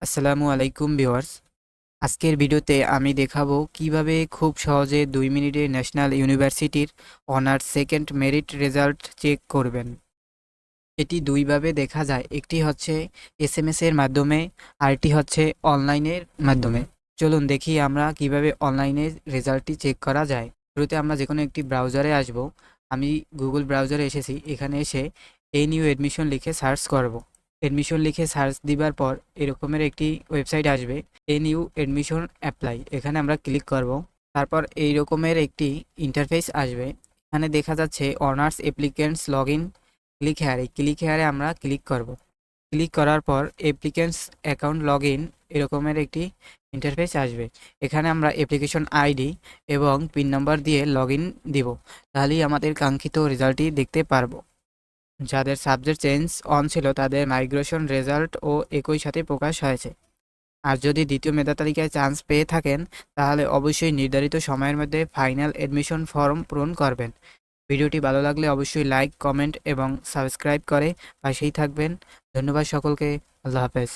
আসসালামু আলাইকুম ভিউয়ার্স। আজকের ভিডিওতে আমি দেখাবো কিভাবে খুব সহজে 2 মিনিটে ন্যাশনাল ইউনিভার্সিটির honours second merit result check করবেন। এটি দুইভাবে দেখা যায়, একটি হচ্ছে এসএমএস এর মাধ্যমে, আরেকটি হচ্ছে অনলাইনের মাধ্যমে। চলুন দেখি আমরা কিভাবে অনলাইনে রেজাল্টটি চেক করা যায়। শুরুতে আমরা যে কোনো একটি ব্রাউজারে আসব। আমি গুগল ব্রাউজারে এসেছি। এখানে এসে নিউ এডমিশন লিখে সার্চ করব। এডমিশন লিখে সার্চ দিবার পর এরকমের একটি ওয়েবসাইট আসবে, নিউ এডমিশন অ্যাপ্লাই। এখানে আমরা ক্লিক করব। তারপর এই রকমের একটি ইন্টারফেস আসবে। এখানে দেখা যাচ্ছে honours applicants log in, click হেয়ারে আমরা ক্লিক করব। ক্লিক করার পর অ্যাপ্লিকেন্টস অ্যাকাউন্ট লগ ইন এরকমের একটি ইন্টারফেস আসবে। এখানে আমরা অ্যাপ্লিকেশন আইডি এবং পিন নাম্বার দিয়ে লগ ইন দিব। তাহলেই আমাদের কাঙ্ক্ষিত রেজাল্টটি দেখতে পারবো। যাদের সাবজেক্ট চেঞ্জ অন ছিল তাদের মাইগ্রেশন রেজাল্ট ও একই সাথে প্রকাশ হয়েছে। আর যদি দ্বিতীয় মেধা তালিকায় চান্স পেয়ে থাকেন তাহলে অবশ্যই নির্ধারিত সময়ের মধ্যে ফাইনাল এডমিশন ফর্ম পূরণ করবেন। ভিডিওটি ভালো লাগলে অবশ্যই লাইক, কমেন্ট এবং সাবস্ক্রাইব করে পাশেই থাকবেন। ধন্যবাদ সকলকে। আল্লাহ হাফেজ।